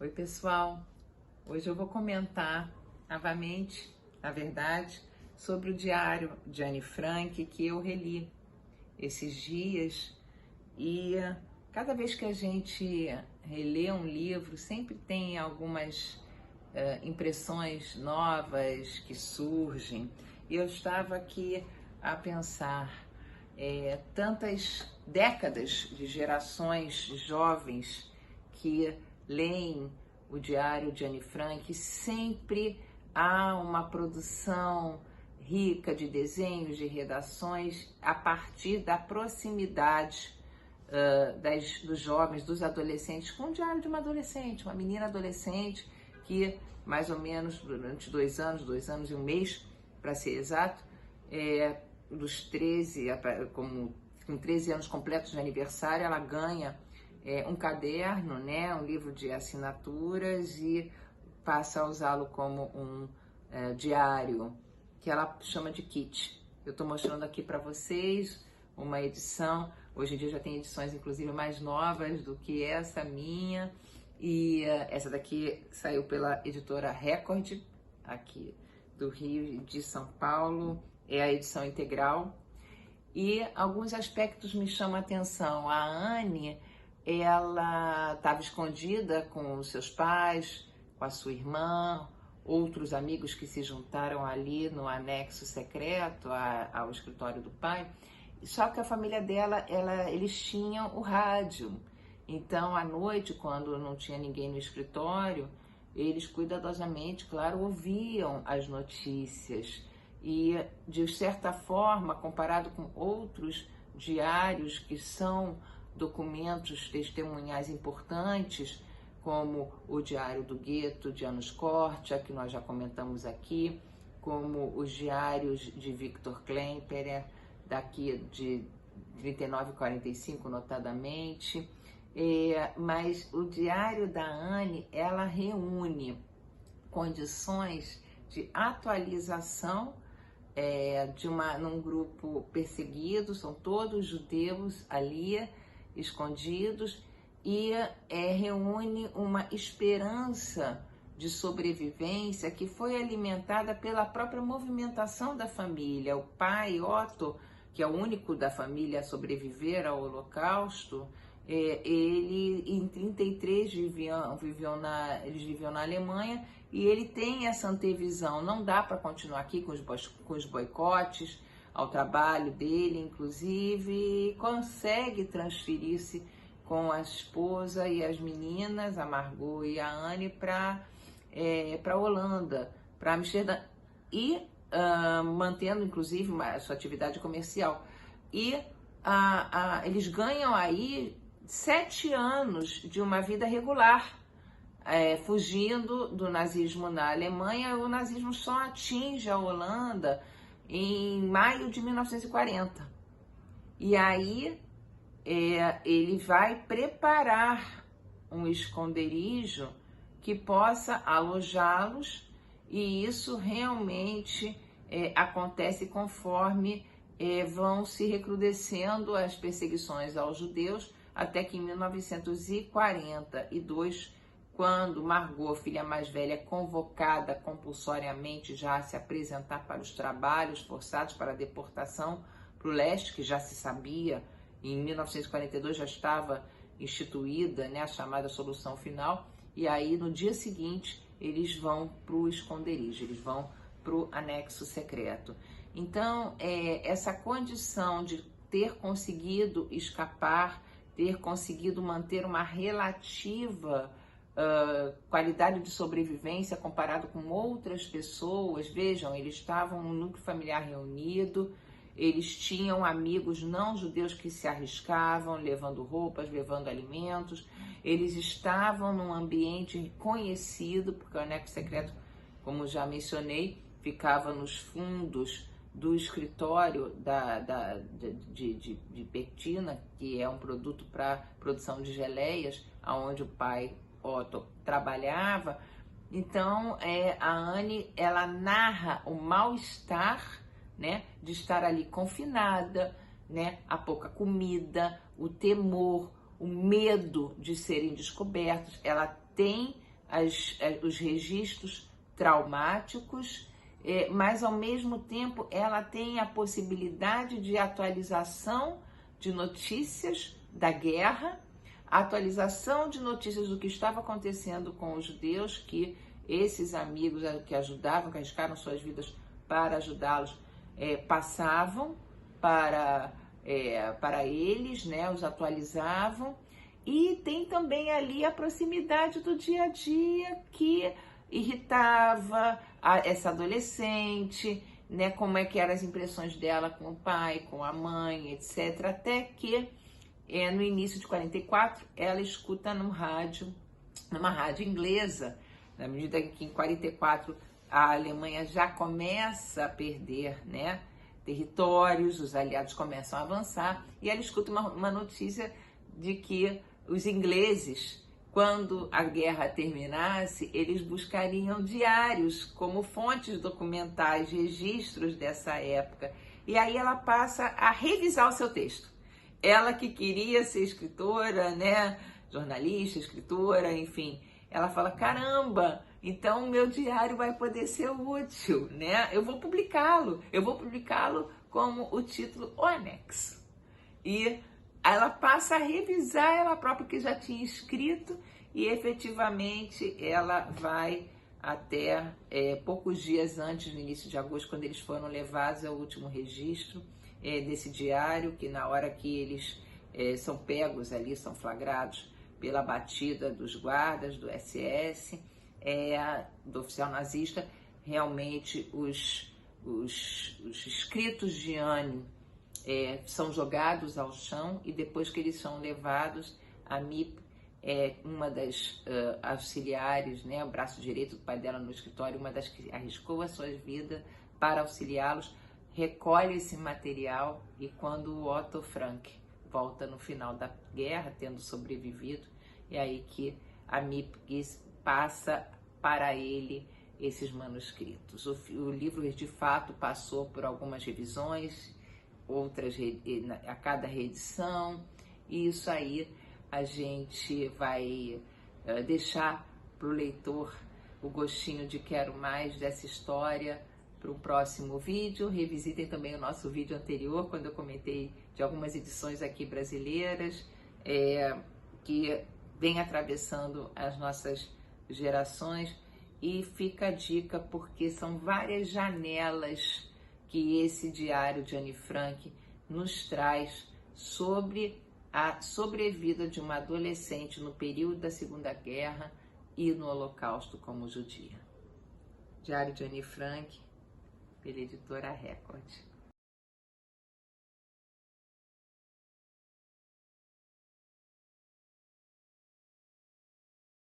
Oi, pessoal. Hoje eu vou comentar novamente, na verdade, sobre o diário de Anne Frank que eu reli esses dias. E cada vez que a gente relê um livro, sempre tem algumas impressões novas que surgem. E eu estava aqui a pensar tantas décadas de gerações jovens que leem o diário de Anne Frank, sempre há uma produção rica de desenhos, de redações, a partir da proximidade dos jovens, dos adolescentes, com o diário de uma adolescente, uma menina adolescente que mais ou menos durante 2 anos e um mês, para ser exato, dos 13, com 13 anos completos de aniversário, ela ganha um caderno, né, um livro de assinaturas e passa a usá-lo como um diário, que ela chama de kit. Eu estou mostrando aqui para vocês uma edição, hoje em dia já tem edições inclusive mais novas do que essa minha, e essa daqui saiu pela editora Record, aqui do Rio de São Paulo, é a edição integral. E alguns aspectos me chamam a atenção. A Anne, ela estava escondida com os seus pais, com a sua irmã, outros amigos que se juntaram ali no anexo secreto ao escritório do pai. Só que a família dela, eles tinham o rádio. Então, à noite, quando não tinha ninguém no escritório, eles cuidadosamente, claro, ouviam as notícias. E, de certa forma, comparado com outros diários que são documentos testemunhais importantes, como o Diário do Gueto, de Janusz Korczak, que nós já comentamos aqui, como os diários de Victor Klemperer, daqui de 39 e 45, notadamente. Mas o diário da Anne, ela reúne condições de atualização num grupo perseguido, são todos judeus ali, escondidos, e reúne uma esperança de sobrevivência que foi alimentada pela própria movimentação da família. O pai, Otto, que é o único da família a sobreviver ao Holocausto, ele em 33 eles viviam na Alemanha, e ele tem essa antevisão, não dá para continuar aqui com os boicotes ao trabalho dele, inclusive, e consegue transferir-se com a esposa e as meninas, a Margot e a Anne, para a Holanda, para Amsterdã, e mantendo inclusive a sua atividade comercial. E eles ganham aí 7 anos de uma vida regular, fugindo do nazismo na Alemanha. O nazismo só atinge a Holanda em maio de 1940. E aí ele vai preparar um esconderijo que possa alojá-los, e isso realmente acontece conforme vão se recrudescendo as perseguições aos judeus, até que em 1942, quando Margot, filha mais velha, é convocada compulsoriamente já a se apresentar para os trabalhos forçados, para a deportação para o leste, que já se sabia, em 1942 já estava instituída, né, a chamada solução final, e aí no dia seguinte eles vão para o esconderijo, eles vão para o anexo secreto. Então, essa condição de ter conseguido escapar, ter conseguido manter uma relativa qualidade de sobrevivência comparado com outras pessoas. Vejam, eles estavam num núcleo familiar reunido, eles tinham amigos não judeus que se arriscavam, levando roupas, levando alimentos, eles estavam num ambiente conhecido, porque o anexo secreto, como já mencionei, ficava nos fundos do escritório de pectina, que é um produto para produção de geleias, onde o pai Otto trabalhava. Então, a Anne, ela narra o mal-estar, né, de estar ali confinada, né, a pouca comida, o temor, o medo de serem descobertos. Ela tem os registros traumáticos, mas ao mesmo tempo ela tem a possibilidade de atualização de notícias da guerra, atualização de notícias do que estava acontecendo com os judeus, que esses amigos que ajudavam, que arriscaram suas vidas para ajudá-los, passavam para eles, né, os atualizavam. E tem também ali a proximidade do dia a dia que irritava essa adolescente, né, como é que eram as impressões dela com o pai, com a mãe, etc. Até que no início de 44 ela escuta numa rádio inglesa, na medida que em 44 a Alemanha já começa a perder, né, territórios, os aliados começam a avançar, e ela escuta uma notícia de que os ingleses, quando a guerra terminasse, eles buscariam diários como fontes documentais, registros dessa época. E aí ela passa a revisar o seu texto. Ela que queria ser escritora, né, jornalista, escritora, enfim, ela fala, caramba, então o meu diário vai poder ser útil, né? Eu vou publicá-lo como o título O Anexo. E ela passa a revisar ela própria que já tinha escrito, e efetivamente ela vai até poucos dias antes, no início de agosto, quando eles foram levados ao último registro desse diário, que na hora que eles são pegos ali, são flagrados pela batida dos guardas do SS, do oficial nazista, realmente os escritos de Anne são jogados ao chão, e depois que eles são levados, a Mip, uma das auxiliares, né, o braço direito do pai dela no escritório, uma das que arriscou a sua vida para auxiliá-los, recolhe esse material, e quando o Otto Frank volta no final da guerra, tendo sobrevivido, é aí que a Mip passa para ele esses manuscritos. O livro, de fato, passou por algumas revisões, outras a cada reedição, e isso aí a gente vai deixar para o leitor o gostinho de quero mais dessa história para o próximo vídeo. Revisitem também o nosso vídeo anterior, quando eu comentei de algumas edições aqui brasileiras que vem atravessando as nossas gerações, e fica a dica porque são várias janelas que esse diário de Anne Frank nos traz sobre a sobrevida de uma adolescente no período da Segunda Guerra e no Holocausto como judia. Diário de Anne Frank, pela editora Record.